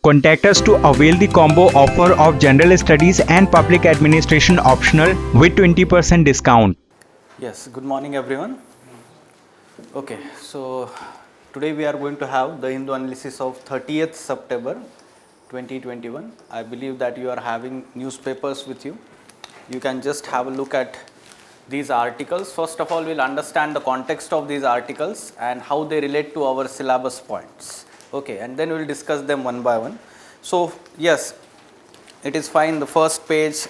Contact us to avail the combo offer of General Studies and Public Administration optional with 20% discount. Yes, good morning everyone. Okay, so today we are going to have the Hindu analysis of 30th September 2021. I believe that you are having newspapers with you. You can just have a look at these articles. First of all, we'll understand the context of these articles and how they relate to our syllabus points. Okay, and then we'll discuss them one by one. So yes, it is fine. The first page,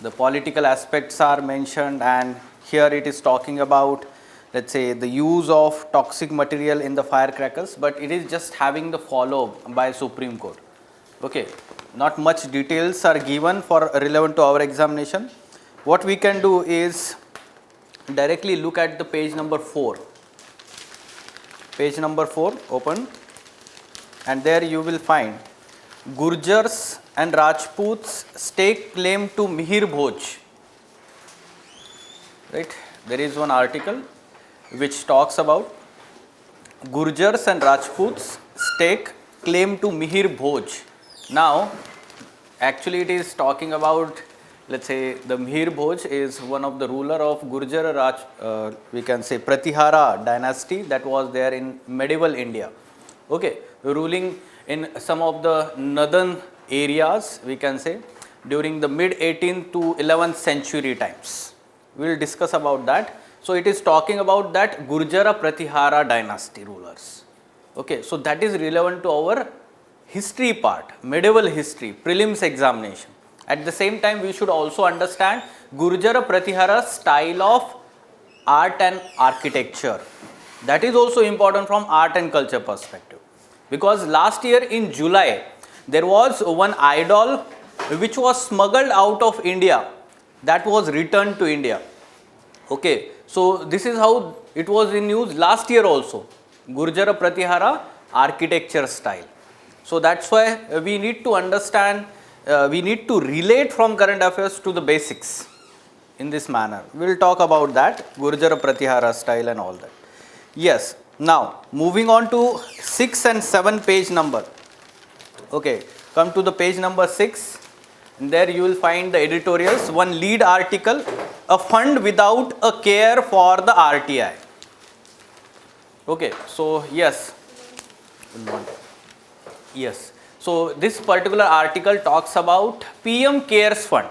the political aspects are mentioned, and here it is talking about, let's say, the use of toxic material in the firecrackers, but it is just having the follow by Supreme Court. Okay, not much details are given for relevant to our examination. What we can do is directly look at the page number 4. Page number 4, open, and there you will find Gurjars and Rajputs stake claim to Mihir Bhoj. Right, there is one article which talks about Gurjars and Rajputs stake claim to Mihir Bhoj. Now, actually it is talking about, let's say, the Mihir Bhoj is one of the ruler of Gurjar we can say Pratihara dynasty that was there in medieval India. Okay, ruling in some of the northern areas, we can say, during the mid 18th to 11th century times. We will discuss about that. So it is talking about that Gurjara Pratihara dynasty rulers. Okay, so that is relevant to our history part, medieval history, prelims examination. At the same time, we should also understand Gurjara Pratihara style of art and architecture. That is also important from art and culture perspective. Because last year in July, there was one idol which was smuggled out of India, that was returned to India. Okay, so this is how it was in news last year also, Gurjara Pratihara architecture style. So that's why we need to understand, we need to relate from current affairs to the basics in this manner. We will talk about that, Gurjara Pratihara style and all that. Yes, now moving on to 6 and 7 page number. Okay, come to the page number 6. And there you will find the editorials. One lead article, a fund without a care for the RTI. Okay, so yes. Yes, so this particular article talks about PM Cares Fund.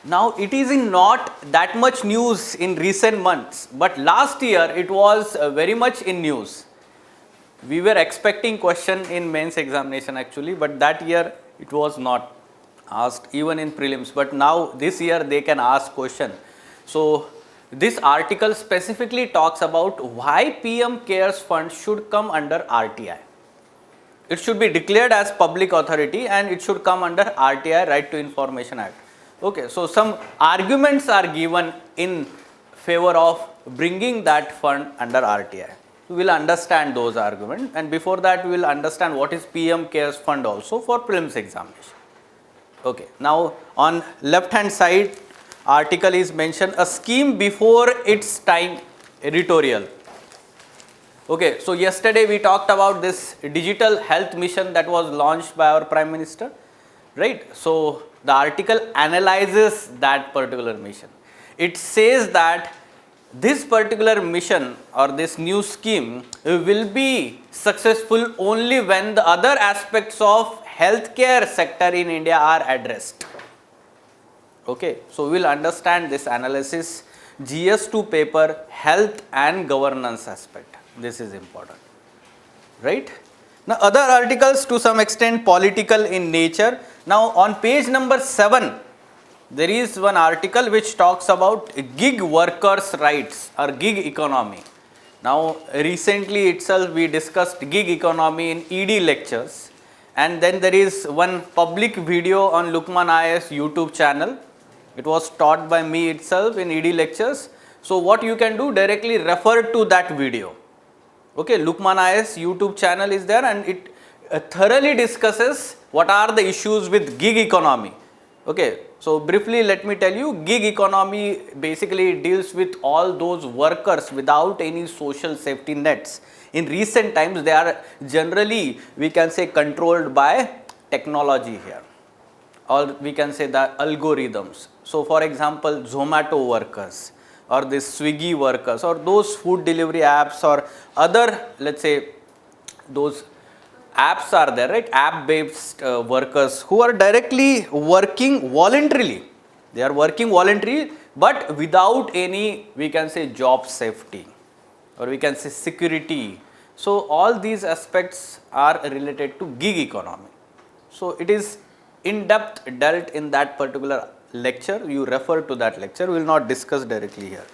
Now it is in not that much news in recent months, but last year it was very much in news. We were expecting question in mains examination actually, but that year it was not asked even in prelims, but now this year they can ask question. So this article specifically talks about why PM Cares Fund should come under RTI. It should be declared as public authority and it should come under RTI, Right to Information Act. Okay, so some arguments are given in favor of bringing that fund under RTI. We will understand those arguments, and before that we will understand what is PM Cares Fund also for prelims examination. Okay, now on left hand side article is mentioned a scheme before its time editorial. Okay, so yesterday we talked about this digital health mission that was launched by our Prime Minister, right? So the article analyzes that particular mission. It says that this particular mission or this new scheme will be successful only when the other aspects of healthcare sector in India are addressed. Okay, so we will understand this analysis. GS2 paper, health and governance aspect. This is important, right? Now other articles to some extent political in nature. Now on page number 7, there is one article which talks about gig workers' rights or gig economy. Now recently itself we discussed gig economy in ED lectures, and then there is one public video on Lukman IAS YouTube channel. It was taught by me itself in ED lectures. So what you can do, directly refer to that video. Okay, Lukman IAS YouTube channel is there, and it thoroughly discusses what are the issues with gig economy. Okay, so briefly let me tell you, gig economy basically deals with all those workers without any social safety nets. In recent times, they are generally, we can say, controlled by technology here, or we can say that algorithms. So for example, Zomato workers or this Swiggy workers or those food delivery apps or other, let's say, those apps are there, right? App based workers who are directly working voluntarily. They are working voluntarily but without any, we can say, job safety or we can say security. So all these aspects are related to gig economy. So it is in depth dealt in that particular lecture. You refer to that lecture. We will not discuss directly here.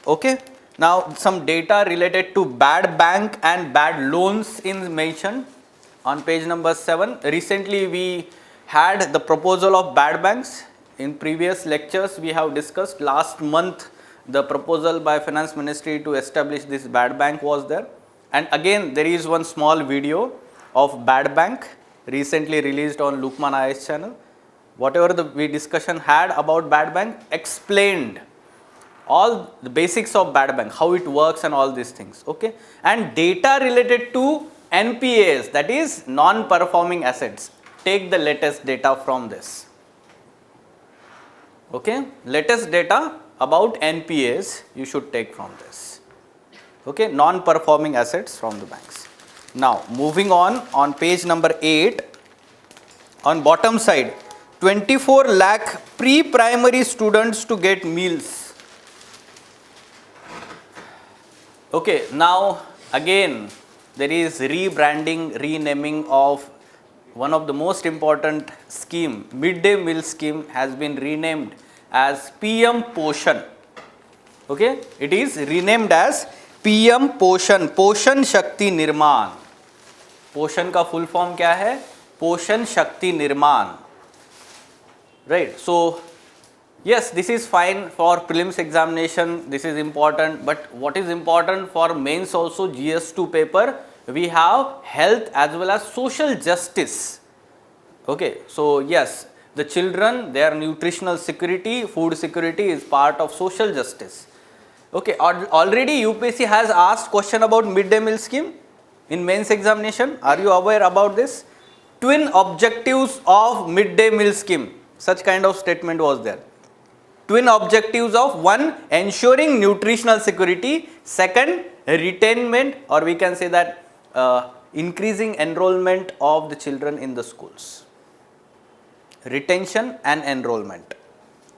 Okay. Now some data related to bad bank and bad loans is mentioned on page number 7. Recently we had the proposal of bad banks. In previous lectures we have discussed. Last month the proposal by Finance Ministry to establish this bad bank was there. And again there is one small video of bad bank recently released on Lukman IS channel. Whatever the discussion had about bad bank explained all the basics of bad bank, how it works and all these things. Okay. And data related to NPAs, that is non-performing assets. Take the latest data from this. Okay. Latest data about NPAs you should take from this. Okay. Non-performing assets from the banks. Now moving on page number 8, on bottom side, 24 lakh pre-primary students to get meals. Okay, now again there is rebranding, renaming of one of the most important scheme, midday meal scheme has been renamed as PM Poshan. Okay, it is renamed as PM Poshan, Poshan Shakti Nirman. Poshan का full form क्या है? Poshan Shakti Nirman. Right, so yes, this is fine for prelims examination, this is important, but what is important for mains also, GS2 paper, we have health as well as social justice. Okay, so yes, the children, their nutritional security, food security is part of social justice. Okay, already UPSC has asked question about midday meal scheme in mains examination. Are you aware about this? Twin objectives of midday meal scheme, such kind of statement was there. Twin objectives of: one, ensuring nutritional security; second, retainment, or we can say that increasing enrollment of the children in the schools. Retention and enrollment,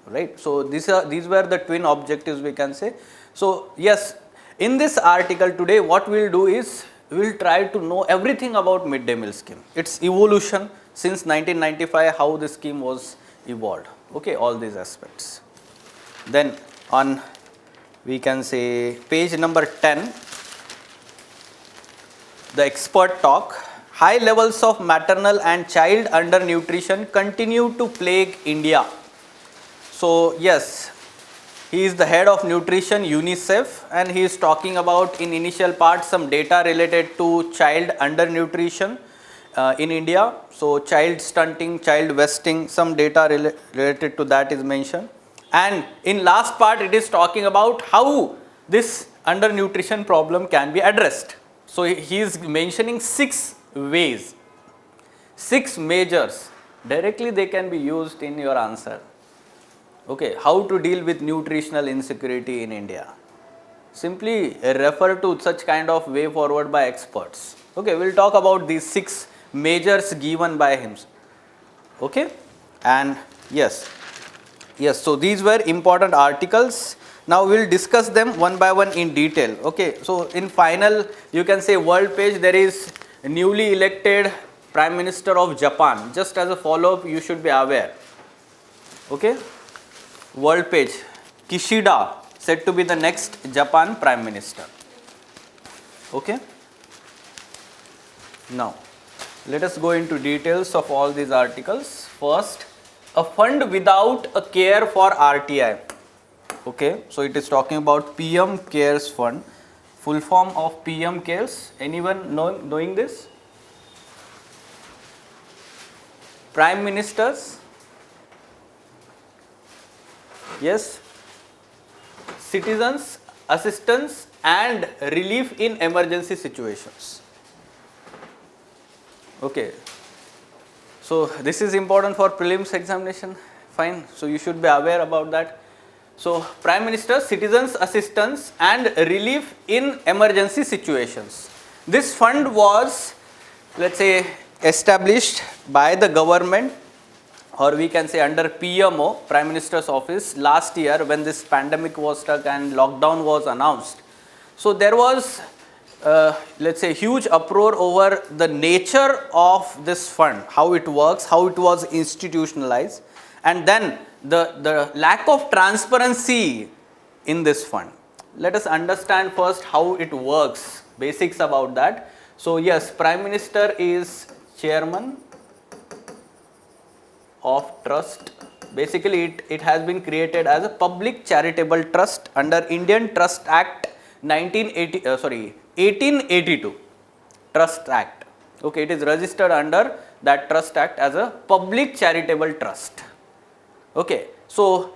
right? So these were the twin objectives, we can say. So yes, in this article today what we will do is we will try to know everything about midday meal scheme, its evolution since 1995, how the scheme was evolved. Okay, all these aspects. Then on, we can say, page number 10, the expert talk. High levels of maternal and child undernutrition continue to plague India. So yes, he is the head of nutrition UNICEF and he is talking about in initial part some data related to child undernutrition in India. So child stunting, child wasting, some data related to that is mentioned. And in last part it is talking about how this undernutrition problem can be addressed. So he is mentioning 6 ways, 6 measures. Directly they can be used in your answer. Okay, how to deal with nutritional insecurity in India. Simply refer to such kind of way forward by experts. Okay, we will talk about these 6 measures given by him. Okay, and yes, so these were important articles. Now we will discuss them one by one in detail. Okay, so in final, you can say world page, there is a newly elected Prime Minister of Japan. Just as a follow up, you should be aware. Okay, world page, Kishida said to be the next Japan Prime Minister. Okay, now let us go into details of all these articles. First, a fund without a care for RTI. Okay, so it is talking about PM Cares Fund. Full form of PM Cares. Anyone knowing this? Prime Ministers. Yes. Citizens assistance and relief in emergency situations. Okay. So this is important for prelims examination. Fine. So you should be aware about that. So Prime Minister Citizens Assistance and Relief in Emergency Situations. This fund was, let's say, established by the government, or we can say under PMO, Prime Minister's Office, last year when this pandemic was stuck and lockdown was announced. So there was, let's say, huge uproar over the nature of this fund, how it works, how it was institutionalized, and then the lack of transparency in this fund. Let us understand first how it works, basics about that. So yes, Prime Minister is chairman of trust. Basically it has been created as a public charitable trust under Indian Trust Act 1882 Trust Act. Okay, it is registered under that Trust Act as a public charitable trust. Okay, so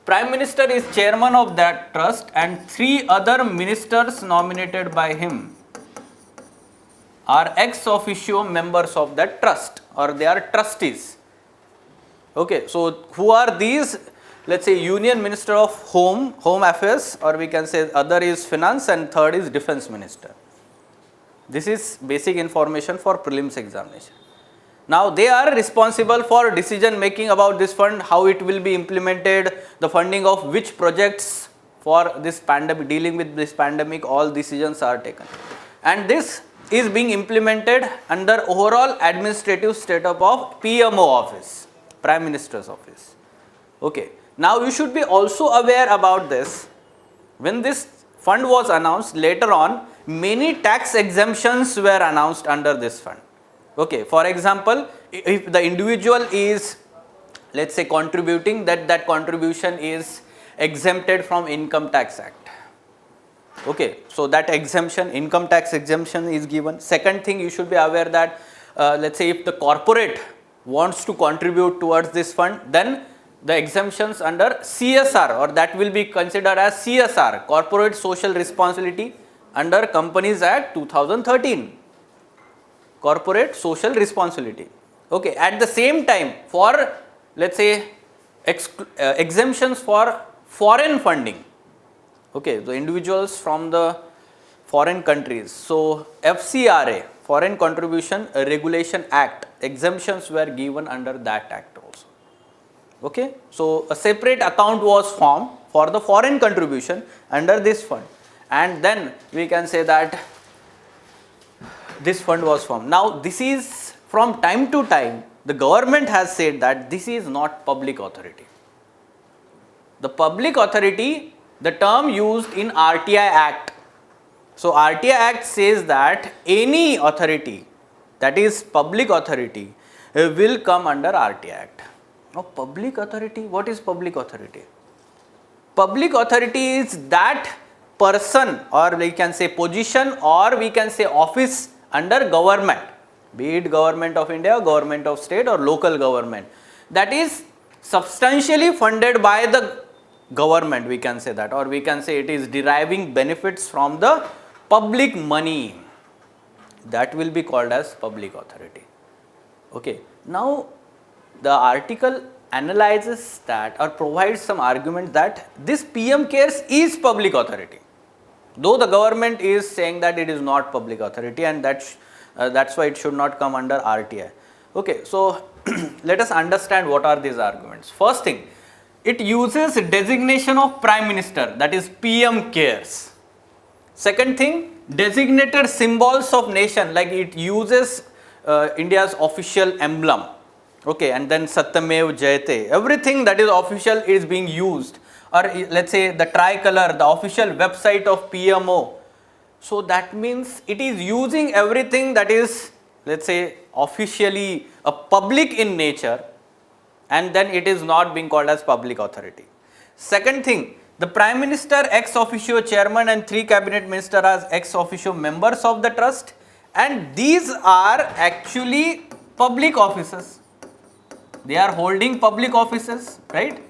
Prime Minister is chairman of that trust and 3 other ministers nominated by him are ex officio members of that trust, or they are trustees. Okay, so who are these? Let's say Union Minister of Home Affairs, or we can say other is Finance and third is Defence Minister. This is basic information for prelims examination. Now they are responsible for decision making about this fund, how it will be implemented, the funding of which projects for this pandemic, dealing with this pandemic, all decisions are taken. And this is being implemented under overall administrative setup of PMO office, Prime Minister's Office. Okay. Now you should be also aware about this. When this fund was announced, later on many tax exemptions were announced under this fund. Okay, for example, if the individual is, let's say, contributing, that contribution is exempted from Income Tax Act. Okay, so that exemption, income tax exemption is given. Second thing, you should be aware that let's say if the corporate wants to contribute towards this fund, then the exemptions under CSR, or that will be considered as CSR, Corporate Social Responsibility, under Companies Act 2013. Corporate Social Responsibility. Okay, at the same time, for, let's say, exemptions for foreign funding. Okay, the individuals from the foreign countries. So FCRA, Foreign Contribution Regulation Act, exemptions were given under that act also. Okay, so a separate account was formed for the foreign contribution under this fund, and then we can say that this fund was formed. Now this is, from time to time the government has said that this is not public authority. The public authority, the term used in RTI Act. So RTI Act says that any authority, that is public authority, will come under RTI Act. Now public authority, what is public authority? Public authority is that person, or we can say position, or we can say office under government, be it government of India, government of state, or local government, that is substantially funded by the government, we can say that, or we can say it is deriving benefits from the public money. That will be called as public authority. Okay, now the article analyzes that, or provides some argument that this PM CARES is public authority, though the government is saying that it is not public authority, and that's why it should not come under RTI. Okay, so let us understand what are these arguments. First thing, it uses designation of Prime Minister, that is PM CARES. Second thing, designated symbols of nation, like it uses India's official emblem. Okay, and then Satyamev Jayate, everything that is official is being used, or let's say the tricolor, the official website of PMO. So that means it is using everything that is, let's say, officially a public in nature, and then it is not being called as public authority. Second thing, the Prime Minister ex officio chairman and 3 cabinet ministers as ex officio members of the trust, and these are actually public offices. They are holding public offices, right?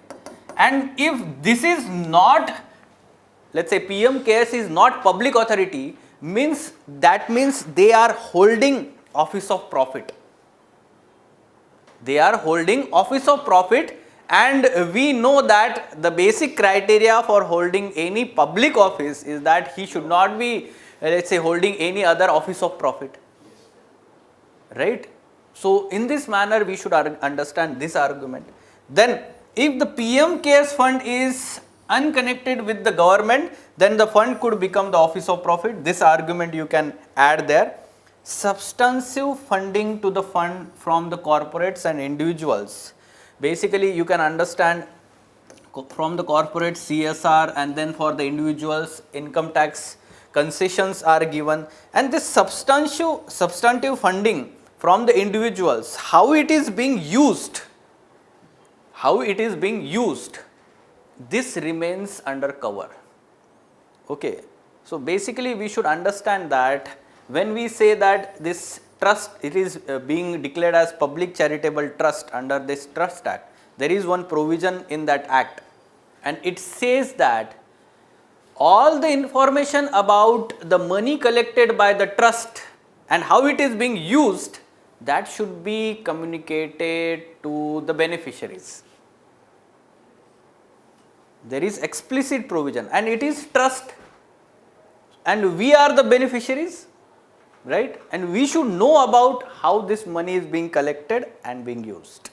And if this is not, let's say PM CARES is not public authority, that means they are holding office of profit. They are holding office of profit, and we know that the basic criteria for holding any public office is that he should not be, let's say, holding any other office of profit, right? So in this manner we should understand this argument. Then if the PM Cares Fund is unconnected with the government, then the fund could become the office of profit. This argument you can add there. Substantive funding to the fund from the corporates and individuals. Basically you can understand from the corporate CSR, and then for the individuals income tax concessions are given, and this substantive funding from the individuals, how it is being used, this remains under cover. Okay, so basically we should understand that when we say that this trust, it is being declared as public charitable trust under this Trust Act, there is one provision in that act, and it says that all the information about the money collected by the trust and how it is being used, that should be communicated to the beneficiaries. There is explicit provision, and it is trust, and we are the beneficiaries, right? And we should know about how this money is being collected and being used.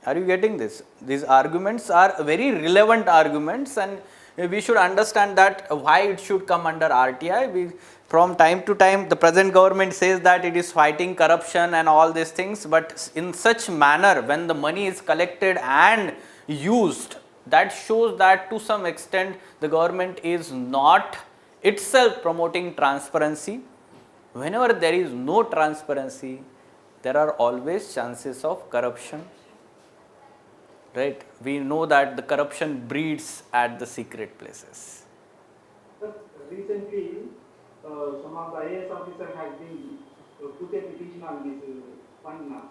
Are you getting this? These arguments are very relevant arguments, and we should understand that why it should come under RTI. From time to time the present government says that it is fighting corruption and all these things, but in such manner when the money is collected and used, that shows that to some extent the government is not itself promoting transparency. Whenever there is no transparency, there are always chances of corruption, right? We know that the corruption breeds at the secret places. But recently, some of the IAS officers have been put a petition on this fund now.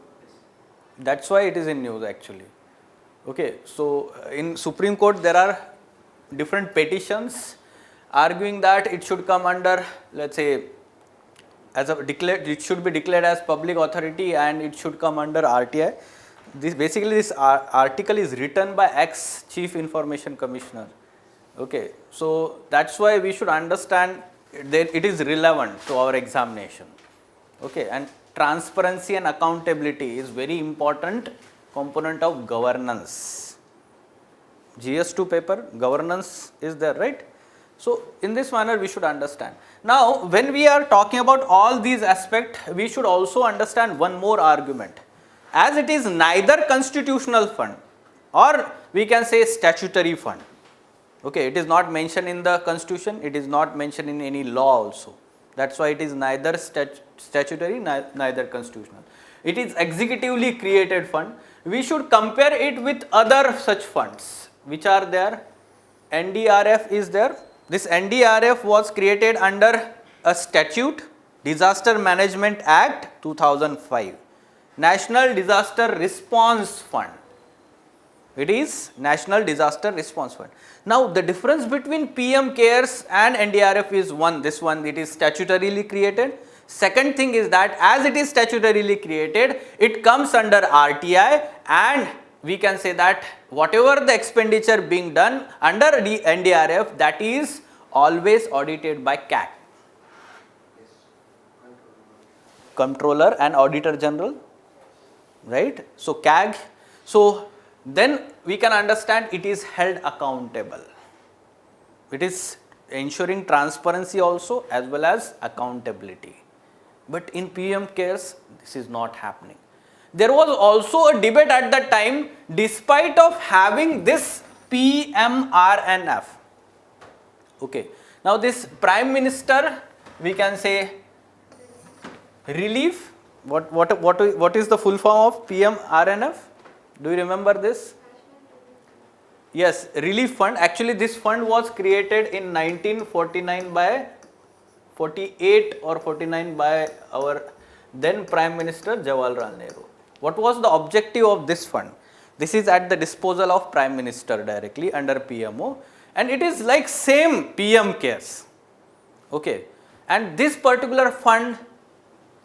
That's why it is in news actually. Okay, so in Supreme Court there are different petitions arguing that it should come under, let's say, as a declared, it should be declared as public authority and it should come under RTI. This article is written by ex Chief Information Commissioner. Okay, so that's why we should understand that it is relevant to our examination. Okay, and transparency and accountability is very important component of governance. GS2 paper, governance is there, right? So in this manner we should understand. Now when we are talking about all these aspects, we should also understand one more argument. As it is neither constitutional fund or we can say statutory fund. Okay, it is not mentioned in the constitution, it is not mentioned in any law also. That's why it is neither statutory neither constitutional. It is executively created fund. We should compare it with other such funds which are there. NDRF is there. This NDRF was created under a statute, Disaster Management Act 2005. National Disaster Response Fund. It is National Disaster Response Fund. Now the difference between PM CARES and NDRF is one, this one, it is statutorily created. Second thing is that as it is statutorily created, it comes under RTI, and we can say that whatever the expenditure being done under the NDRF, that is always audited by CAG, Comptroller and Auditor General, right? So CAG, so then we can understand it is held accountable. It is ensuring transparency also as well as accountability. But in PM CARES, this is not happening. There was also a debate at that time, despite of having this PMRNF. Okay. Now this Prime Minister, we can say relief. What is the full form of PMRNF? Do you remember this? Yes, relief fund. Actually, this fund was created in 1949 by 48 or 49 by our then Prime Minister Jawaharlal Nehru. What was the objective of this fund? This is at the disposal of Prime Minister directly under PMO, and it is like same PM CARES. Okay, and this particular fund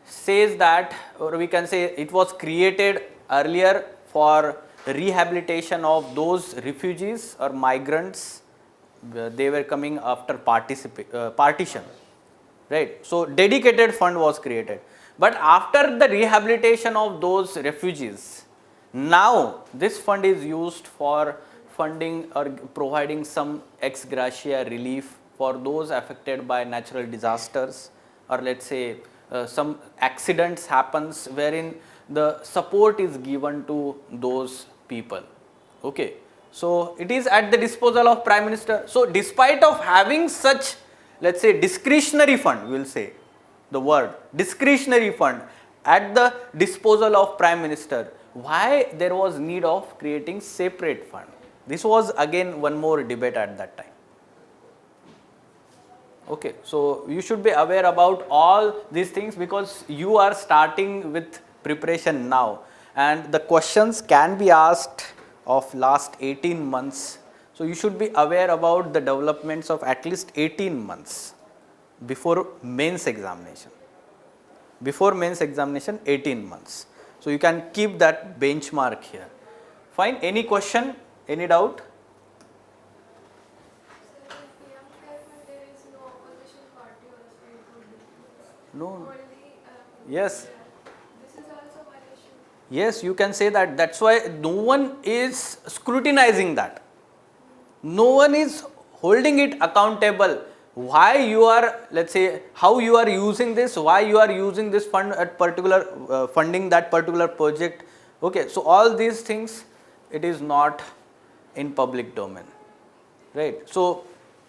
says that, or we can say it was created earlier for rehabilitation of those refugees or migrants. They were coming after partition, right? So dedicated fund was created. But after the rehabilitation of those refugees, now this fund is used for funding or providing some ex gratia relief for those affected by natural disasters, or let's say some accidents happens wherein the support is given to those people. Okay. So it is at the disposal of Prime Minister. So despite of having such, let's say, discretionary fund, we will say the word discretionary fund at the disposal of Prime Minister, why there was need of creating separate fund? This was again one more debate at that time. Okay, so you should be aware about all these things because you are starting with preparation now, and the questions can be asked of last 18 months. So you should be aware about the developments of at least 18 months before mains examination. Before mains examination, 18 months. So you can keep that benchmark here. Fine. Any question? Any doubt? No. Yes. Yes, you can say that. That's why no one is scrutinizing that. No one is holding it accountable. Why you are, let's say, how you are using this, why you are using this fund at particular funding that particular project. Okay, so all these things, it is not in public domain, right? So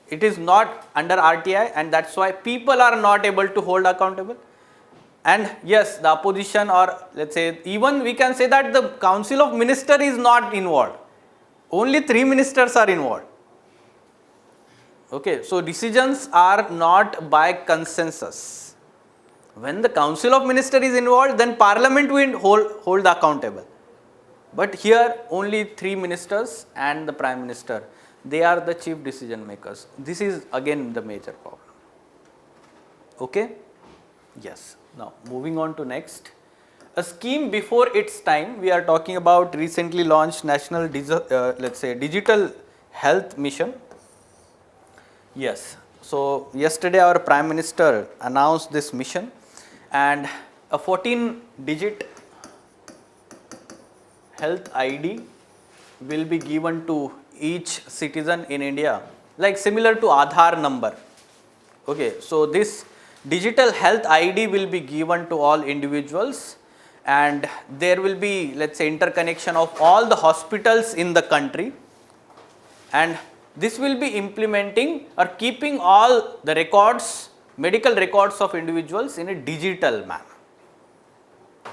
it is not under RTI, and that's why people are not able to hold accountable. And yes, the opposition, or let's say even we can say that the Council of Ministers is not involved. Only 3 ministers are involved. Okay, so decisions are not by consensus. When the Council of Ministers is involved, then Parliament will hold accountable. But here only 3 ministers and the Prime Minister, they are the chief decision makers. This is again the major problem. Okay? Yes. Now moving on to next. A scheme before its time. We are talking about recently launched National let's say Digital Health Mission. Yes. So yesterday our Prime Minister announced this mission, and a 14-digit health ID will be given to each citizen in India, like similar to Aadhaar number. Okay, so this digital health ID will be given to all individuals, and there will be, let's say, interconnection of all the hospitals in the country, and this will be implementing or keeping all the records, medical records of individuals in a digital manner.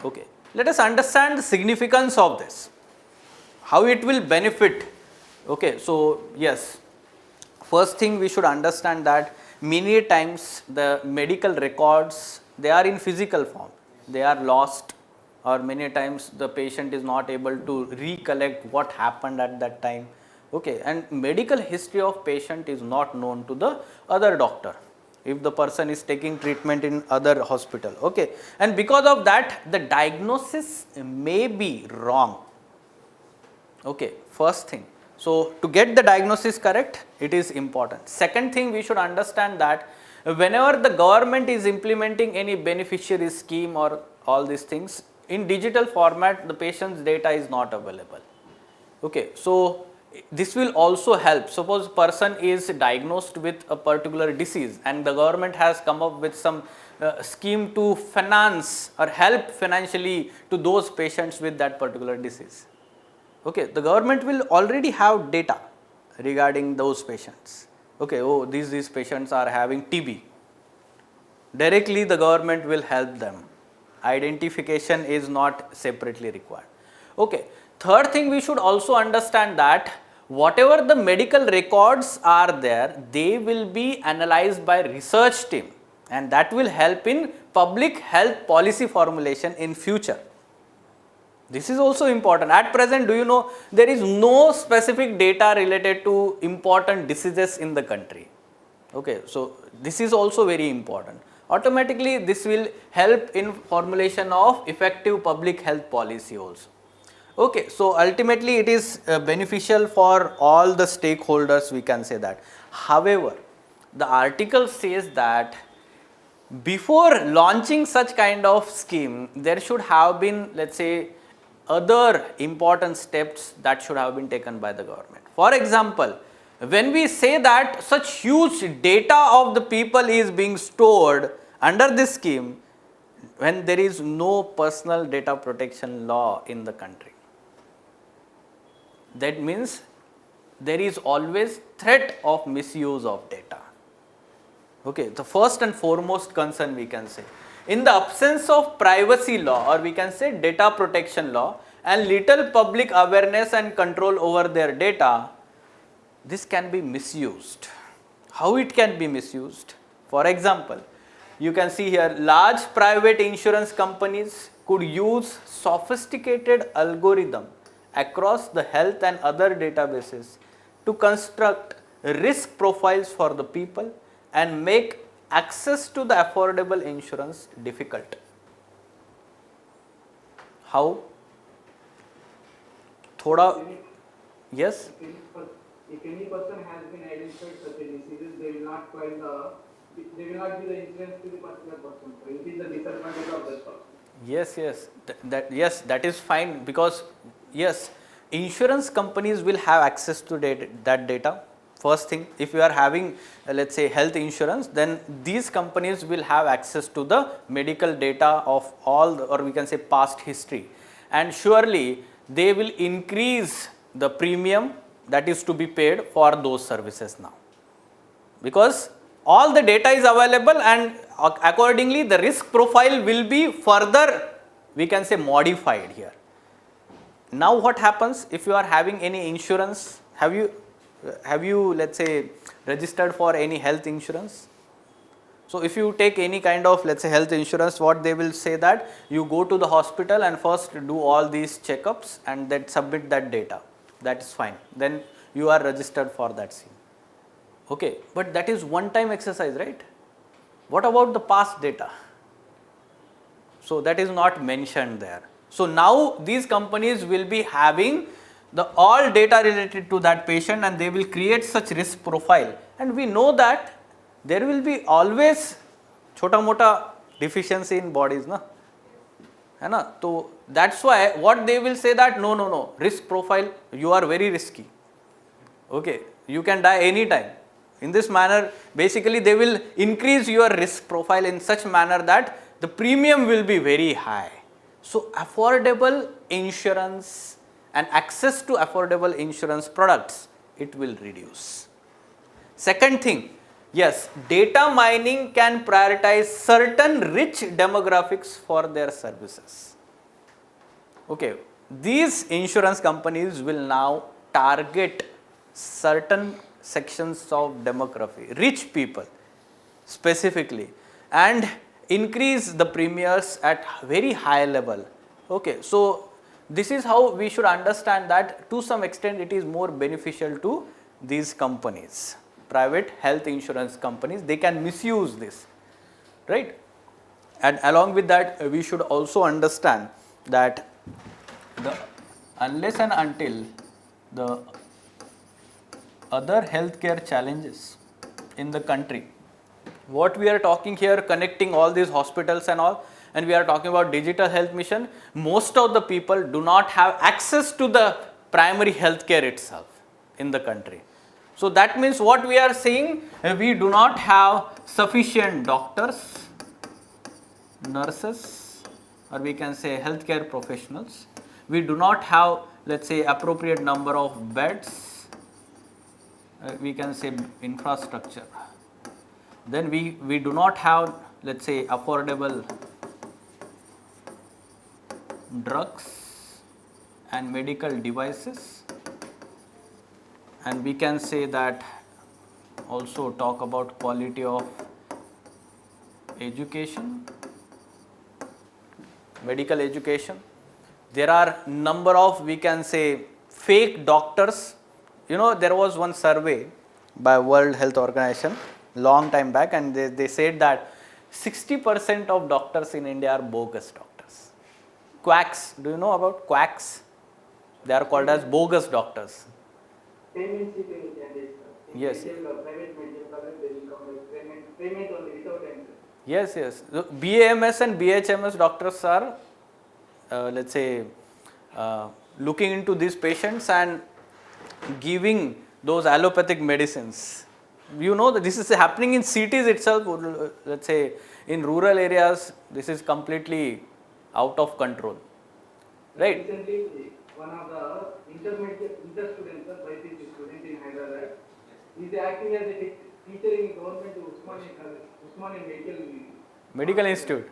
Okay, let us understand the significance of this, how it will benefit. Okay, so yes, first thing we should understand that many times the medical records, they are in physical form, they are lost, or many times the patient is not able to recollect what happened at that time. Okay, and medical history of patient is not known to the other doctor if the person is taking treatment in other hospital. Okay, and because of that the diagnosis may be wrong. Okay, first thing. So to get the diagnosis correct, it is important. Second thing, we should understand that whenever the government is implementing any beneficiary scheme or all these things, in digital format the patient's data is not available. Okay, so this will also help. Suppose person is diagnosed with a particular disease and the government has come up with some scheme to finance or help financially to those patients with that particular disease. Okay, the government will already have data regarding those patients. Okay, oh, these patients are having TB. Directly the government will help them. Identification is not separately required. Okay, third thing, we should also understand that whatever the medical records are there, they will be analyzed by research team, and that will help in public health policy formulation in future. This is also important. At present, do you know, there is no specific data related to important diseases in the country. Okay, so this is also very important. Automatically, this will help in formulation of effective public health policy also. Okay, so ultimately it is beneficial for all the stakeholders, we can say that. However, the article says that before launching such kind of scheme, there should have been, let's say, other important steps that should have been taken by the government. For example, when we say that such huge data of the people is being stored under this scheme, when there is no personal data protection law in the country, that means there is always threat of misuse of data. Okay, the first and foremost concern we can say, in the absence of privacy law, or we can say data protection law, and little public awareness and control over their data, this can be misused. How it can be misused? For example, you can see here large private insurance companies could use sophisticated algorithm across the health and other databases to construct risk profiles for the people and make access to the affordable insurance difficult. How? Thoda, yes? If any person has been identified such a disease, they will not file they will not give the insurance to the particular person. So it is the disadvantage of that person. Yes, yes, that is fine, because yes, insurance companies will have access to that data. First thing, if you are having let's say health insurance, then these companies will have access to the medical data of all the, or we can say past history, and surely they will increase the premium that is to be paid for those services now, because all the data is available, and accordingly the risk profile will be further, we can say, modified here. Now what happens if you are having any insurance? Have you let's say registered for any health insurance? So if you take any kind of let's say health insurance, what they will say that you go to the hospital and first do all these checkups and then submit that data. That is fine. Then you are registered for that scheme. Okay, but that is one time exercise, right? What about the past data? So that is not mentioned there. So now these companies will be having the all data related to that patient, and they will create such risk profile, and we know that there will be always chota mota deficiency in bodies, na? है ना? So that's why what they will say that no, risk profile, you are very risky. Okay, you can die anytime. In this manner, basically they will increase your risk profile in such manner that the premium will be very high. So affordable insurance and access to affordable insurance products, it will reduce. Second thing, yes, data mining can prioritize certain rich demographics for their services. Okay, these insurance companies will now target certain sections of demography, rich people specifically, and increase the premiums at very high level. Okay, so this is how we should understand that to some extent it is more beneficial to these companies, private health insurance companies. They can misuse this, right? And along with that, we should also understand that unless and until the other healthcare challenges in the country, what we are talking here, connecting all these hospitals and all, and we are talking about digital health mission, most of the people do not have access to the primary healthcare itself in the country. So that means what we are saying, we do not have sufficient doctors, nurses, or we can say healthcare professionals. We do not have, let's say, appropriate number of beds, we can say infrastructure. Then we do not have, let's say, affordable drugs and medical devices, and we can say that also talk about quality of education, medical education. There are number of, we can say, fake doctors. You know, there was one survey by World Health Organization long time back, and they said that 60% of doctors in India are bogus doctors. Quacks, do you know about quacks? They are called as bogus doctors. Payment sheet any candidates, sir. In Yes. private medical college, they will come with payment only without entry. Yes, yes. The BAMS and BHMS doctors are, let's say, looking into these patients and giving those allopathic medicines. You know that this is happening in cities itself. Let's say in rural areas, this is completely out of control, right? Recently, one of the inter-students, BIPC student in Hyderabad, is acting as a teacher in government Usmania Medical institute.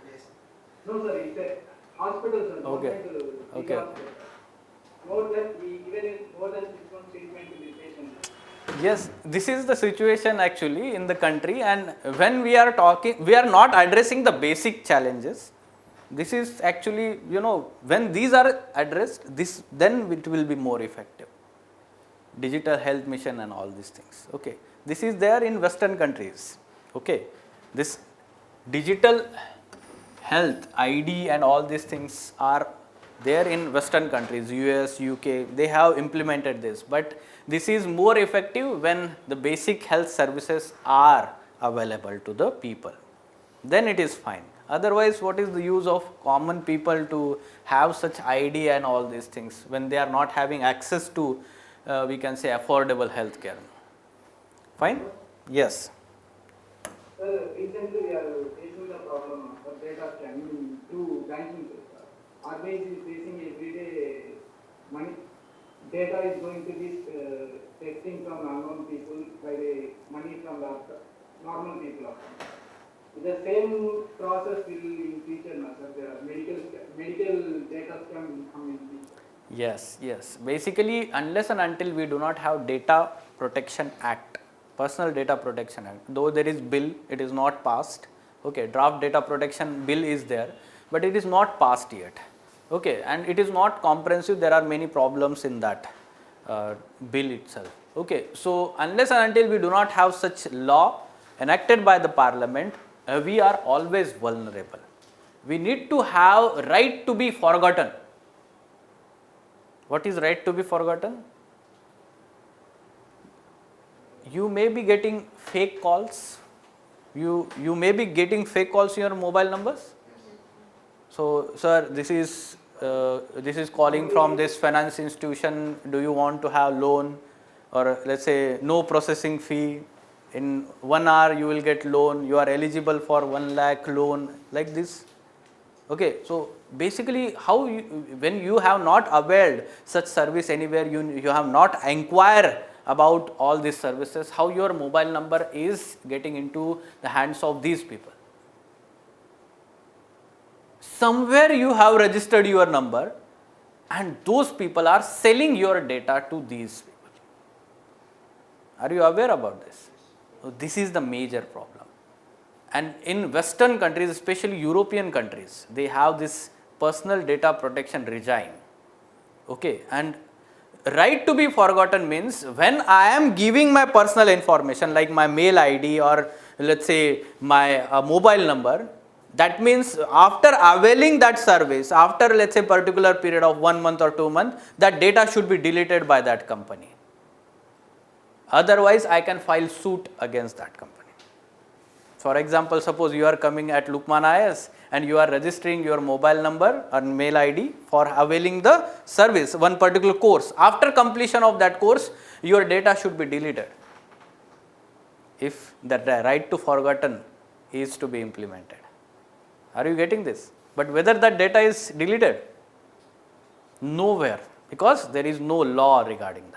No, sir, it's a hospital, sir. Okay. Okay. Hospital. More than more than 6 months treatment to the patient. Yes, this is the situation actually in the country, and when we are talking, we are not addressing the basic challenges. This is actually, you know, when these are addressed, then it will be more effective. Digital health mission and all these things. Okay, this is there in Western countries. Okay, this digital health ID and all these things are there in Western countries, US, UK. They have implemented this, but this is more effective when the basic health services are available to the people. Then it is fine. Otherwise, what is the use of common people to have such ID and all these things when they are not having access to, we can say, affordable health care? Fine? Yes. Recently we are facing the problem of data scanning through banking sector. RBI is facing everyday money. Data is going to be testing from unknown people by the money from the normal people. The same process will in future, sir. The medical data scam will come in future. Yes, yes. Basically, unless and until we do not have Data Protection Act, Personal Data Protection Act, though there is bill, it is not passed. Okay, draft data protection bill is there, but it is not passed yet. Okay, and it is not comprehensive. There are many problems in that bill itself. Okay, so unless and until we do not have such law enacted by the parliament, we are always vulnerable. We need to have right to be forgotten. What is right to be forgotten? You may be getting fake calls. You may be getting fake calls in your mobile numbers. So, sir, this is calling from this finance institution. Do you want to have loan? Or let's say no processing fee. In 1 hour you will get loan. You are eligible for 1 lakh loan, like this. Okay, so basically when you have not availed such service anywhere, you have not inquired about all these services, how your mobile number is getting into the hands of these people. Somewhere you have registered your number and those people are selling your data to these people. Are you aware about this? So this is the major problem. And in Western countries, especially European countries, they have this personal data protection regime. Okay, and right to be forgotten means when I am giving my personal information like my mail ID or let's say my mobile number, that means after availing that service, after let's say particular period of 1 month or 2 months, that data should be deleted by that company. Otherwise, I can file suit against that company. For example, suppose you are coming at Lukman IS and you are registering your mobile number or mail ID for availing the service, one particular course. After completion of that course, your data should be deleted if the right to forgotten is to be implemented. Are you getting this? But whether that data is deleted? Nowhere, because there is no law regarding that.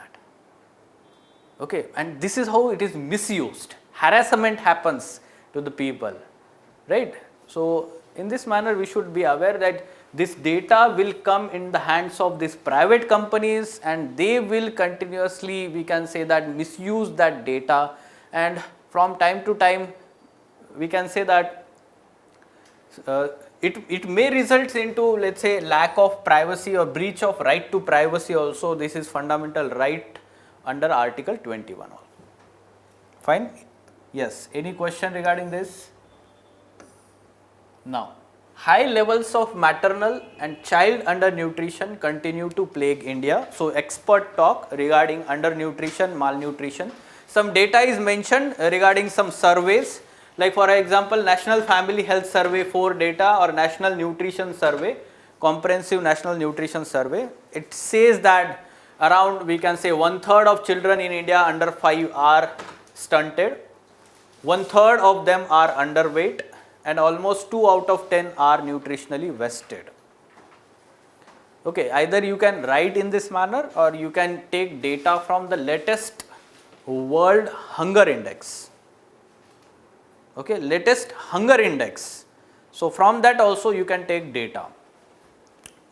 Okay, and this is how it is misused. Harassment happens to the people, right? So in this manner, we should be aware that this data will come in the hands of these private companies and they will continuously, we can say that, misuse that data, and from time to time we can say that it may result into, let's say, lack of privacy or breach of right to privacy also. This is fundamental right under Article 21. Fine? Yes. Any question regarding this? Now, high levels of maternal and child undernutrition continue to plague India. So, expert talk regarding undernutrition, malnutrition. Some data is mentioned regarding some surveys, like for example, National Family Health Survey 4 data or National Nutrition Survey, Comprehensive National Nutrition Survey. It says that around, we can say, 1/3 of children in India under 5 are stunted, 1/3 of them are underweight, and almost 2 out of 10 are nutritionally vested. Okay, either you can write in this manner or you can take data from the latest World Hunger Index. Okay, latest hunger index. So, from that also you can take data.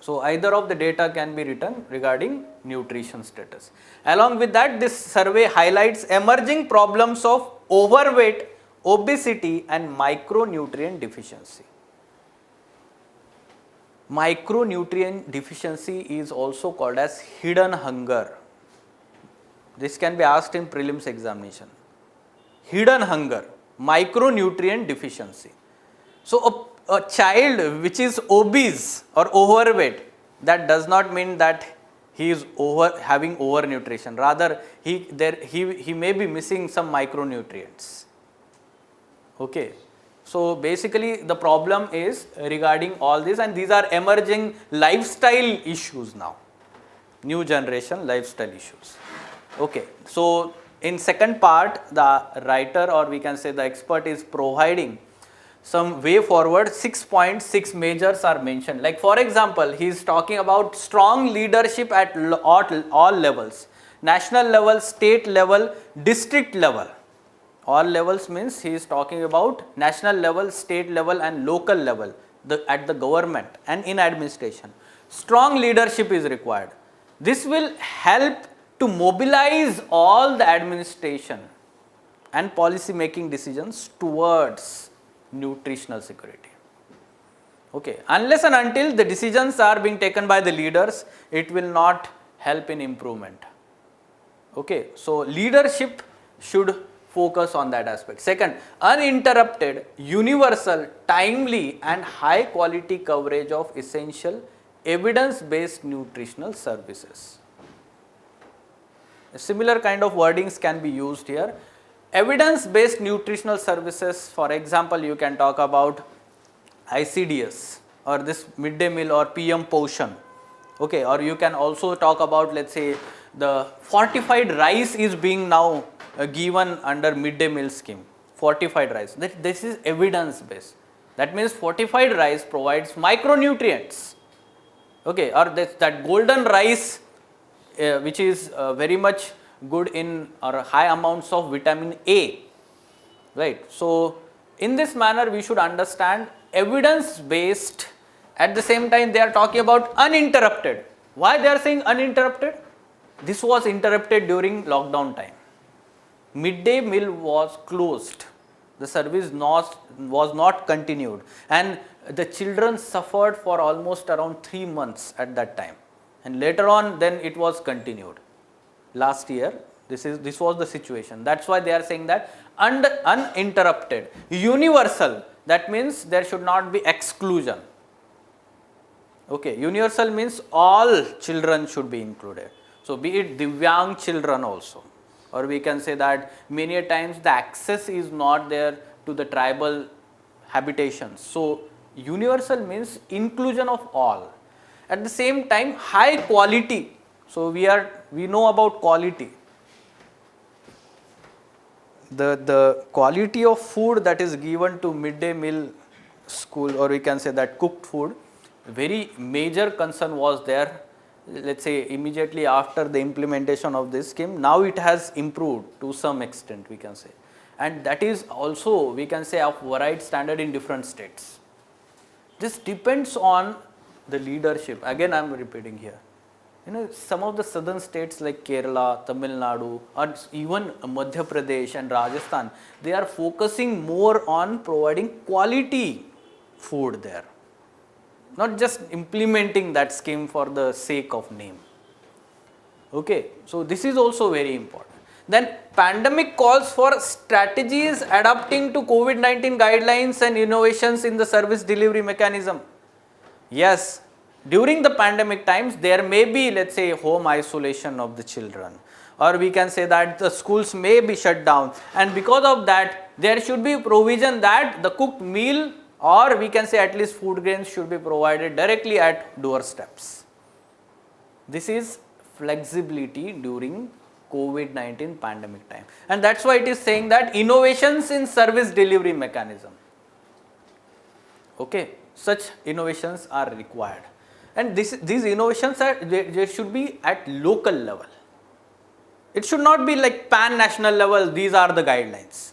So, either of the data can be written regarding nutrition status. Along with that, this survey highlights emerging problems of overweight, obesity and micronutrient deficiency. Micronutrient deficiency is also called as hidden hunger. This can be asked in prelims examination. Hidden hunger, micronutrient deficiency. So, a child which is obese or overweight, that does not mean that he is having overnutrition. Rather, he may be missing some micronutrients. Okay. So, basically the problem is regarding all this, and these are emerging lifestyle issues now, new generation lifestyle issues. Okay. So, in second part, the writer or we can say the expert is providing some way forward. 6.6 measures are mentioned. Like for example, he is talking about strong leadership at all levels, national level, state level, district level. All levels means he is talking about national level, state level and local level, at the government and in administration. Strong leadership is required. This will help to mobilize all the administration and policy making decisions towards nutritional security. Okay. Unless and until the decisions are being taken by the leaders, it will not help in improvement. Okay. So, leadership should focus on that aspect. Second, uninterrupted, universal, timely and high quality coverage of essential evidence-based nutritional services. A similar kind of wordings can be used here. Evidence-based nutritional services, for example, you can talk about ICDS or this midday meal or PM Poshan. Okay, or you can also talk about, let's say, the fortified rice is being now given under midday meal scheme. Fortified rice. This is evidence-based. That means fortified rice provides micronutrients. Okay, or that golden rice, which is very much good in or high amounts of vitamin A, right. So, in this manner we should understand evidence based. At the same time they are talking about uninterrupted. Why they are saying uninterrupted? This was interrupted during lockdown time. Midday meal was closed, the service was not continued and the children suffered for almost around 3 months at that time, and later on then it was continued. Last year, this was the situation. That's why they are saying that uninterrupted, universal. That means there should not be exclusion. Okay, universal means all children should be included. So, be it Divyang children also, or we can say that many a times the access is not there to the tribal habitations. So, universal means inclusion of all. At the same time, high quality. So, we know about quality. The quality of food that is given to midday meal school, or we can say that cooked food, very major concern was there, let's say immediately after the implementation of this scheme. Now it has improved to some extent, we can say, and that is also, we can say, of varied standard in different states. This depends on the leadership. Again, I am repeating here. You know, some of the southern states like Kerala, Tamil Nadu, or even Madhya Pradesh and Rajasthan, they are focusing more on providing quality food there, not just implementing that scheme for the sake of name. Okay, so this is also very important. Then pandemic calls for strategies adapting to COVID-19 guidelines and innovations in the service delivery mechanism. Yes, during the pandemic times, there may be, let's say, home isolation of the children, or we can say that the schools may be shut down, and because of that, there should be provision that the cooked meal, or we can say at least food grains, should be provided directly at doorsteps. This is flexibility during COVID-19 pandemic time, and that's why it is saying that innovations in service delivery mechanism. Okay, such innovations are required, and these innovations are they should be at local level. It should not be like pan national level, these are the guidelines.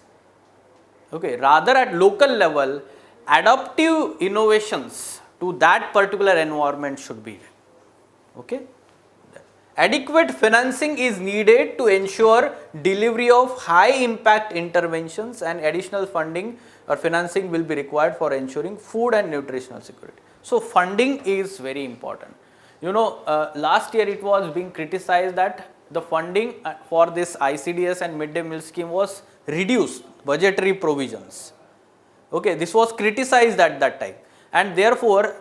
Okay, rather at local level, adaptive innovations to that particular environment should be there. Okay. Adequate financing is needed to ensure delivery of high impact interventions, and additional funding or financing will be required for ensuring food and nutritional security. So funding is very important. You know, last year it was being criticized that the funding for this ICDS and midday meal scheme was reduced, budgetary provisions. Okay, this was criticized at that time, and therefore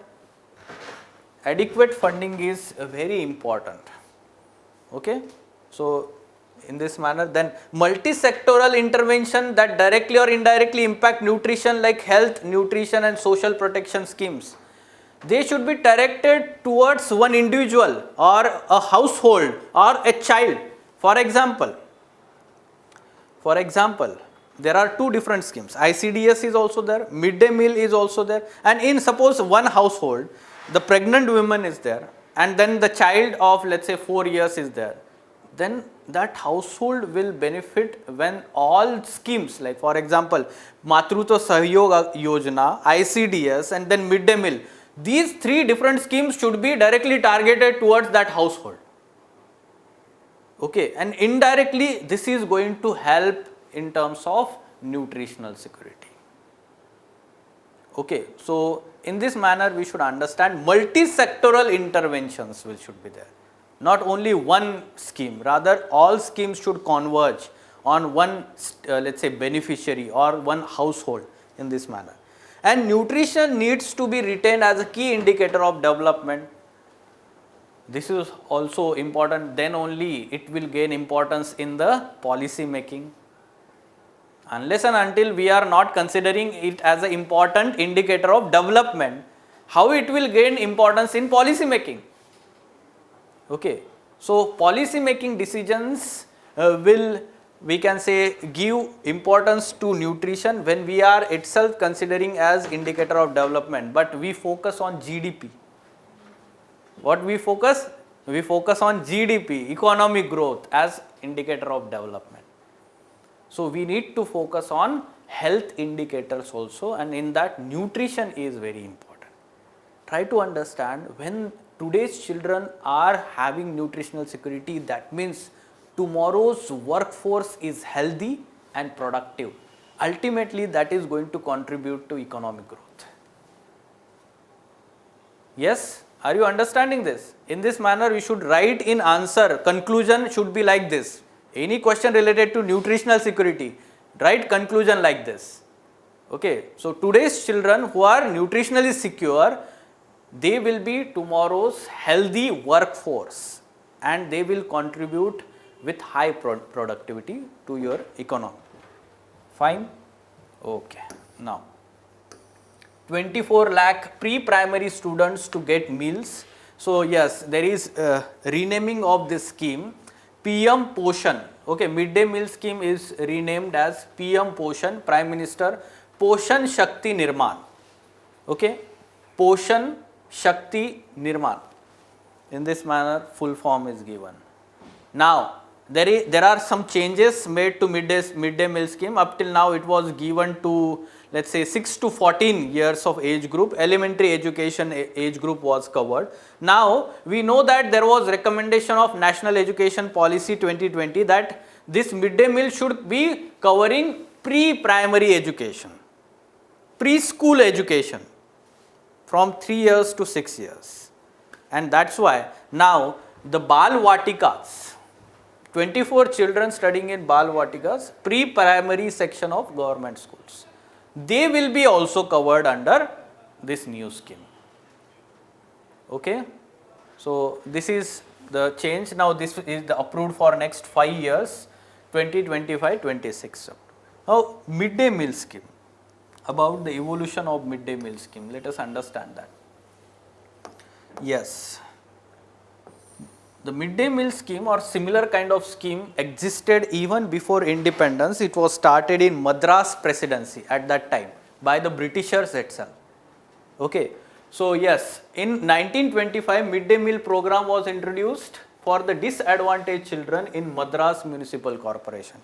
adequate funding is very important. Okay, so in this manner, then multi-sectoral intervention that directly or indirectly impact nutrition, like health, nutrition and social protection schemes, they should be directed towards one individual or a household or a child. For example, there are two different schemes. ICDS is also there, midday meal is also there, and in suppose one household, the pregnant woman is there, and then the child of, let's say, 4 years is there, then that household will benefit when all schemes, like for example, Matrutva Sahyog Yojana, ICDS and then midday meal, these three different schemes should be directly targeted towards that household. Okay, and indirectly this is going to help in terms of nutritional security. Okay, so in this manner we should understand multi-sectoral interventions should be there. Not only one scheme, rather all schemes should converge on one let's say beneficiary or one household in this manner. And nutrition needs to be retained as a key indicator of development. This is also important, then only it will gain importance in the policy making. Unless and until we are not considering it as an important indicator of development, how it will gain importance in policy making? Okay, so policy making decisions will, we can say, give importance to nutrition when we are itself considering as indicator of development, but we focus on GDP. What we focus? We focus on GDP, economic growth, as indicator of development. So we need to focus on health indicators also, and in that nutrition is very important. Try to understand, when today's children are having nutritional security, that means tomorrow's workforce is healthy and productive. Ultimately, that is going to contribute to economic growth. Yes, are you understanding this? In this manner, you should write in answer, conclusion should be like this. Any question related to nutritional security, write conclusion like this. Okay, so today's children who are nutritionally secure, they will be tomorrow's healthy workforce, and they will contribute with high productivity to your economy. Fine? Okay. Now, 24 lakh pre-primary students to get meals. So yes, there is renaming of this scheme, PM Poshan. Okay, midday meal scheme is renamed as PM Poshan, Prime Minister Poshan Shakti Nirman. Okay, Poshan Shakti Nirman. In this manner, full form is given. Now, there are some changes made to midday meal scheme. Up till now, it was given to, let's say, 6 to 14 years of age group. Elementary education age group was covered. Now, we know that there was recommendation of National Education Policy 2020 that this midday meal should be covering pre-primary education, preschool education from 3 years to 6 years. And that's why now the Bal Vatikas, 24 children studying in Bal Vatikas, pre-primary section of government schools. They will be also covered under this new scheme. Okay. So this is the change. Now this is the approved for next 5 years, 2025-26. Now midday meal scheme. About the evolution of midday meal scheme, let us understand that. Yes, the midday meal scheme or similar kind of scheme existed even before independence. It was started in Madras Presidency at that time by the Britishers itself. Okay. So yes, in 1925 midday meal program was introduced for the disadvantaged children in Madras Municipal Corporation.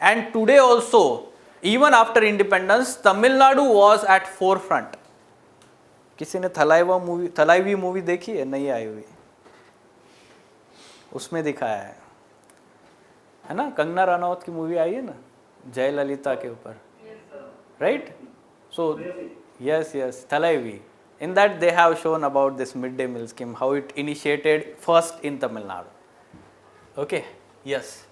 And today also, even after independence, Tamil Nadu was at forefront. किसी ने Thalaivi movie देखी है? नहीं आई हुई, उसमें दिखाया है ना, कंगना रनौत की मूवी आई है ना जयललिता के ऊपर, right? So yes, Thalaivi. In that they have shown about this midday meal scheme, how it initiated first in Tamil Nadu. Okay, yes.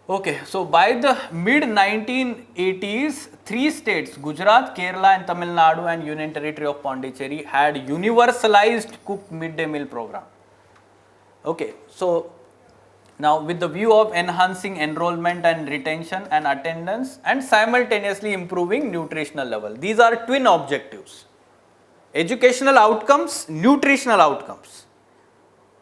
Okay, so by the mid 1980s, 3 states, Gujarat, Kerala and Tamil Nadu and Union Territory of Pondicherry had universalized cooked midday meal program. Okay, so now with the view of enhancing enrollment and retention and attendance and simultaneously improving nutritional level. These are twin objectives. Educational outcomes, nutritional outcomes.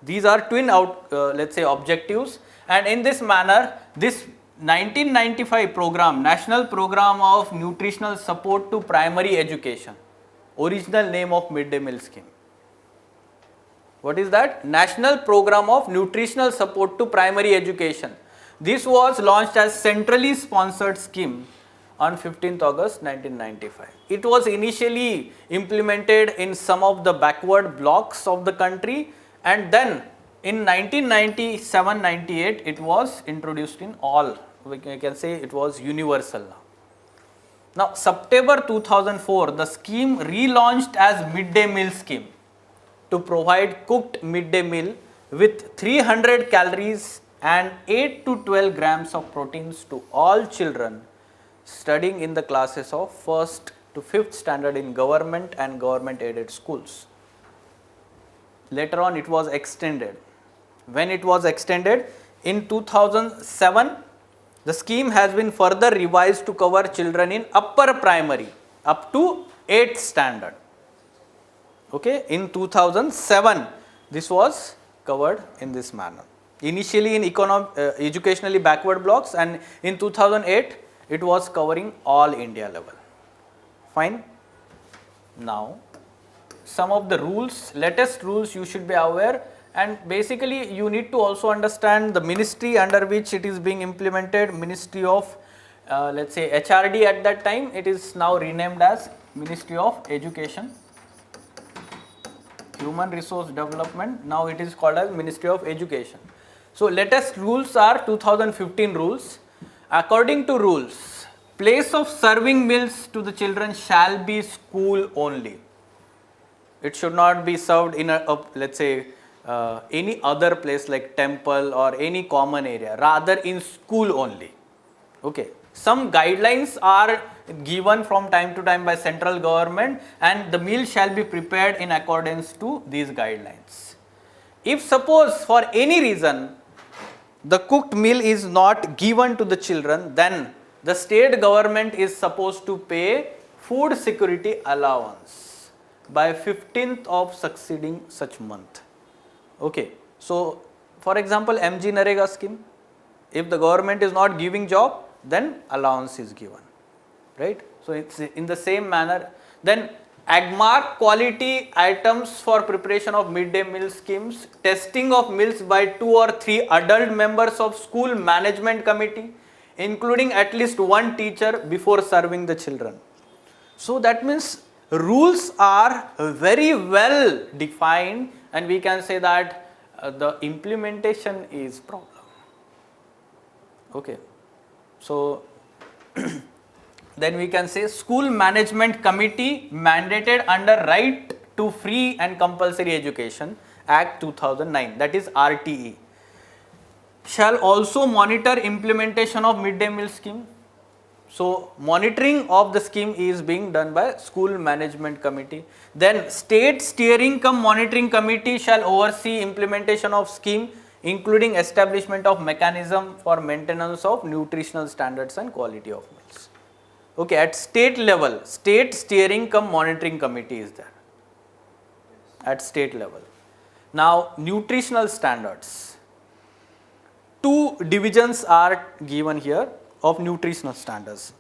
These are twin let's say objectives, and in this manner this 1995 program, National Program of Nutritional Support to Primary Education, original name of midday meal scheme. What is that? National Program of Nutritional Support to Primary Education. This was launched as centrally sponsored scheme on 15th August 1995. It was initially implemented in some of the backward blocks of the country, and then in 1997-98 it was introduced in all. We can say it was universal now. Now September 2004, the scheme relaunched as midday meal scheme to provide cooked midday meal with 300 calories and 8 to 12 grams of proteins to all children studying in the classes of 1st to 5th standard in government and government aided schools. Later on it was extended. When it was extended in 2007, the scheme has been further revised to cover children in upper primary up to 8th standard. Okay, in 2007 this was covered in this manner. Initially in educationally backward blocks, and in 2008 it was covering all India level. Fine. Now some of the rules, latest rules you should be aware, and basically you need to also understand the ministry under which it is being implemented. Ministry of let's say HRD at that time, it is now renamed as Ministry of Education, Human Resource Development. Now it is called as Ministry of Education. So latest rules are 2015 rules. According to rules, place of serving meals to the children shall be school only. It should not be served in let's say any other place like temple or any common area, rather in school only. Okay. Some guidelines are given from time to time by central government, and the meal shall be prepared in accordance to these guidelines. If suppose for any reason the cooked meal is not given to the children, then the state government is supposed to pay food security allowance by 15th of succeeding such month. Okay. So for example, MG Narega scheme, if the government is not giving job, then allowance is given, right? So it's in the same manner. Then AGMARK quality items for preparation of midday meal schemes, testing of meals by 2 or 3 adult members of school management committee, including at least 1 teacher before serving the children. So that means rules are very well defined, and we can say that the implementation is problem. Okay. So then we can say School Management Committee mandated under Right to Free and Compulsory Education Act 2009, that is RTE. shall also monitor implementation of midday meal scheme. So monitoring of the scheme is being done by school management committee. Then state steering cum monitoring committee shall oversee implementation of scheme, including establishment of mechanism for maintenance of nutritional standards and quality of meals. Okay, at state level, state steering cum monitoring committee is there at state level. Now nutritional standards. Two divisions are given here of nutritional standards.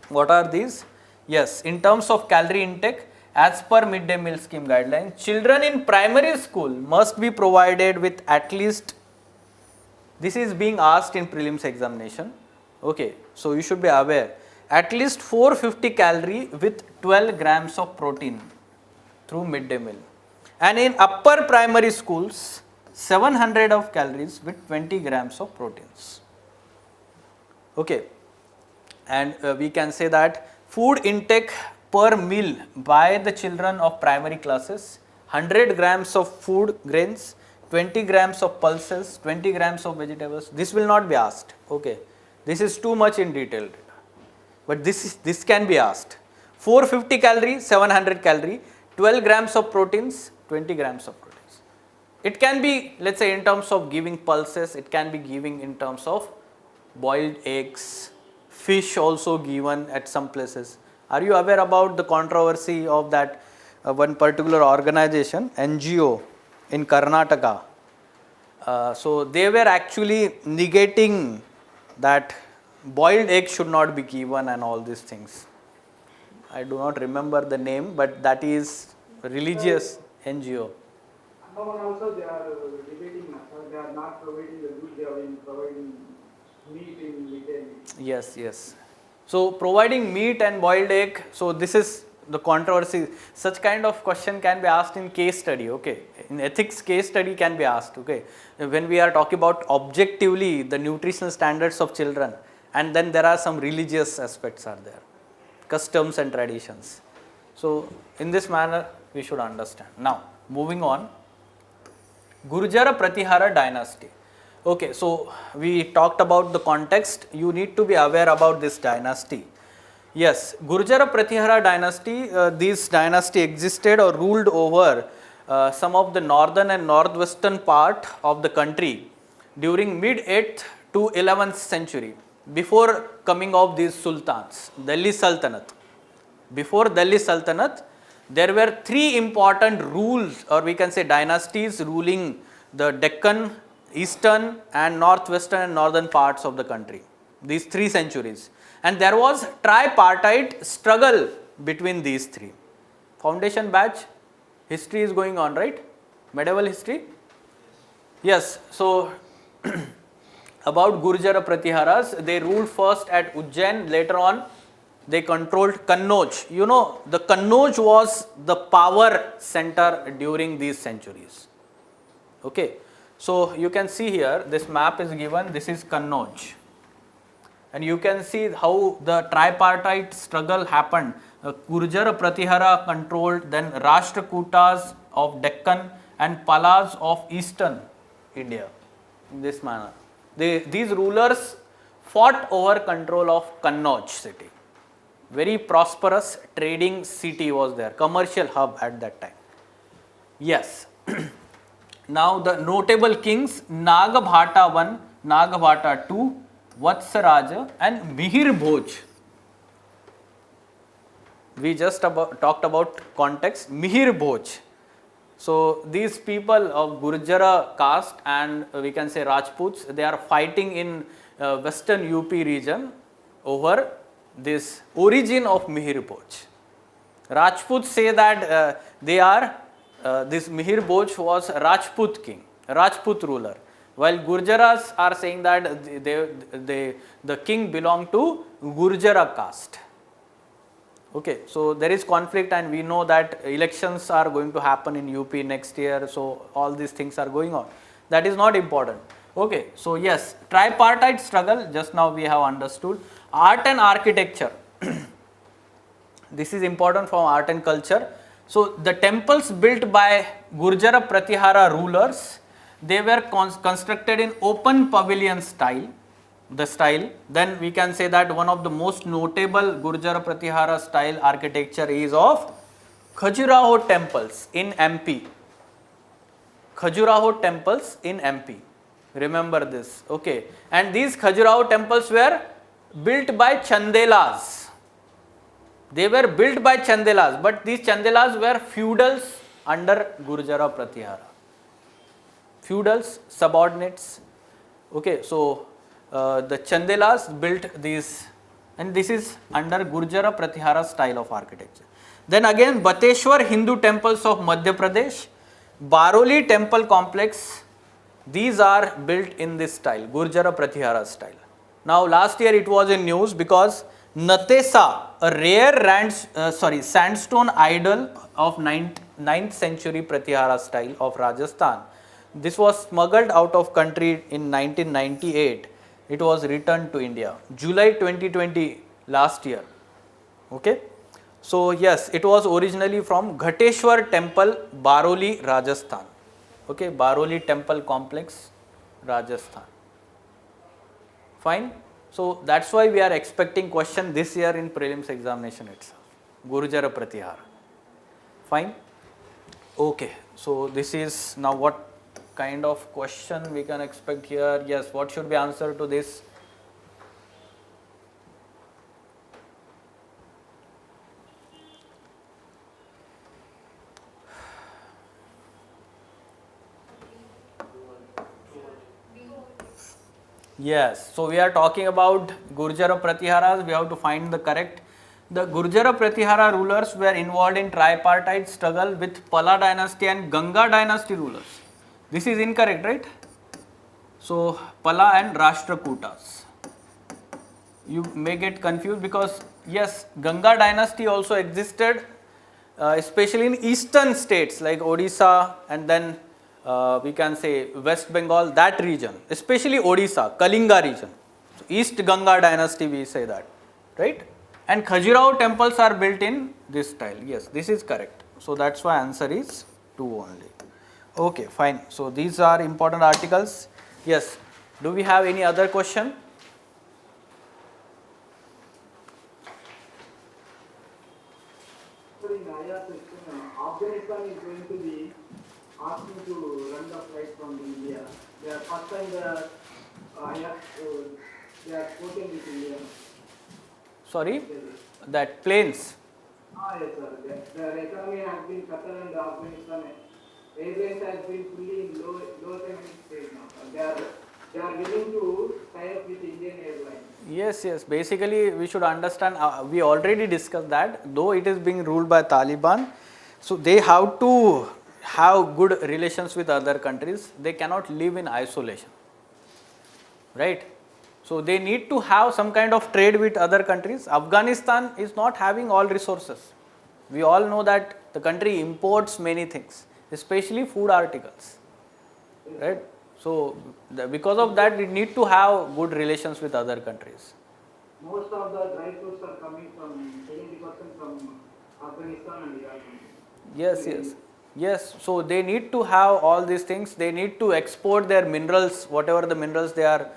What are these? Yes, in terms of calorie intake, as per midday meal scheme guidelines, children in primary school must be provided with at least, this is being asked in prelims examination. Okay, so you should be aware, at least 450 calorie with 12 grams of protein through midday meal. And in upper primary schools, 700 of calories with 20 grams of proteins. Okay, and we can say that food intake per meal by the children of primary classes, 100 grams of food grains, 20 grams of pulses, 20 grams of vegetables. This will not be asked. Okay, this is too much in detail, but this can be asked. 450 calories, 700 calorie, 12 grams of proteins, 20 grams of proteins. It can be, let's say, in terms of giving pulses, it can be giving in terms of boiled eggs, fish also given at some places. Are you aware about the controversy of that one particular organization, NGO in Karnataka? So they were actually negating that boiled egg should not be given and all these things. I do not remember the name, but that is religious NGO. Andaman also they are debating, they are not providing the food, they are providing meat in midday meal. Yes, yes. So providing meat and boiled egg, so this is the controversy. Such kind of question can be asked in case study, okay. In ethics case study can be asked, okay. When we are talking about objectively the nutritional standards of children, and then there are some religious aspects are there, customs and traditions. So in this manner we should understand. Now moving on, Gurjara Pratihara dynasty. Okay, so we talked about the context. You need to be aware about this dynasty. Yes, Gurjara Pratihara dynasty, this dynasty existed or ruled over some of the northern and northwestern part of the country during mid 8th to 11th century, before coming of these sultans, Delhi Sultanate. Before Delhi Sultanate, there were three important rules, or we can say dynasties, ruling the Deccan, eastern and northwestern and northern parts of the country, these 3 centuries. And there was tripartite struggle between these three. Foundation batch, history is going on, right? Medieval history? Yes, so about Gurjara Pratiharas, they ruled first at Ujjain, later on they controlled Kannauj. You know, the Kannauj was the power center during these centuries. Okay, so you can see here, this map is given, this is Kannauj. And you can see how the tripartite struggle happened. Gurjara Pratihara controlled, then Rashtrakutas of Deccan and Palas of eastern India, in this manner. These rulers fought over control of Kannauj city. Very prosperous trading city was there, commercial hub at that time. Yes. Now the notable kings, Nagabhata 1, Nagabhata 2, Vatsaraja and Mihir Bhoj. We just talked about context, Mihir Bhoj. So these people of Gurjara caste and we can say Rajputs, they are fighting in western UP region over this origin of Mihir Bhoj. Rajputs say that they are, this Mihir Bhoj was Rajput king, Rajput ruler, while Gurjaras are saying that the king belonged to Gurjara caste. Okay, so there is conflict and we know that elections are going to happen in UP next year, so all these things are going on. That is not important. Okay, so yes, tripartite struggle, just now we have understood. Art and architecture. This is important for art and culture. So the temples built by Gurjara Pratihara rulers, they were constructed in open pavilion style. The style, then we can say that one of the most notable Gurjar Pratihara style architecture is of Khajuraho temples in MP. Khajuraho temples in MP. Remember this, okay. And these Khajuraho temples were built by Chandelas. They were built by Chandelas, but these Chandelas were feudals under Gurjara Pratihara. Feudals, subordinates. Okay, so the Chandelas built these, and this is under Gurjara Pratihara style of architecture. Then again, Bateshwar Hindu temples of Madhya Pradesh, Baroli temple complex, these are built in this style, Gurjara Pratihara style. Now last year it was in news because Natesa, a rare sandstone idol of 9th century Pratihara style of Rajasthan, this was smuggled out of country in 1998. It was returned to India, July 2020, last year. Okay. So yes, it was originally from Ghateshwar temple, Baroli, Rajasthan. Okay, Baroli temple complex, Rajasthan. Fine. So that's why we are expecting question this year in prelims examination itself. Gurjara Pratihara. Fine. Okay. So this is now what kind of question we can expect here. Yes, what should be answer to this? Yes, so we are talking about Gurjara Pratiharas. We have to find the correct. The Gurjara Pratihara rulers were involved in tripartite struggle with Pala dynasty and Ganga dynasty rulers. This is incorrect, right? So Pala and Rashtrakutas. You may get confused because yes, Ganga dynasty also existed, especially in eastern states like Odisha and then we can say West Bengal, that region, especially Odisha, Kalinga region. So East Ganga dynasty we say that, right? And Khajuraho temples are built in this style. Yes, this is correct. So that's why answer is 2 only. Okay, fine. So these are important articles. Yes. Do we have any other question? So in Aya's section, Afghanistan is going to be asking to run the flight from India. They are first time they are quoting with India. Sorry, that planes. Yes, sir. The economy has been Qatar and Afghanistan. Airlines has been fully in low payment stage now. They are willing to tie up with Indian Airlines. Yes, yes. Basically, we should understand. We already discussed that. Though it is being ruled by Taliban, so they have to have good relations with other countries. They cannot live in isolation, right? So they need to have some kind of trade with other countries. Afghanistan is not having all resources. We all know that the country imports many things, especially food articles, right? So because of that, we need to have good relations with other countries. Most of the dry fruits are coming from 70% from Afghanistan and Iraq. Yes, yes. Yes, so they need to have all these things. They need to export their minerals, whatever the minerals they are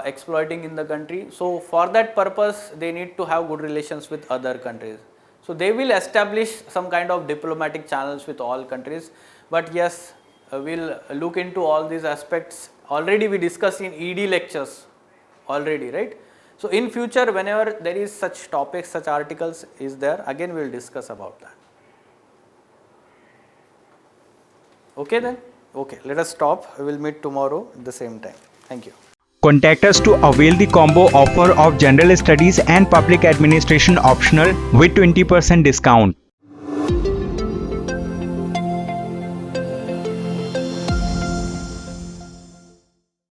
exploiting in the country. So for that purpose, they need to have good relations with other countries. So they will establish some kind of diplomatic channels with all countries. But yes, we'll look into all these aspects. Already we discussed in ED lectures already, right? So in future, whenever there is such topics, such articles is there, again we'll discuss about that. Okay then? Okay, let us stop. We will meet tomorrow at the same time. Thank you. Contact us to avail the combo offer of General Studies and Public Administration optional with 20% discount.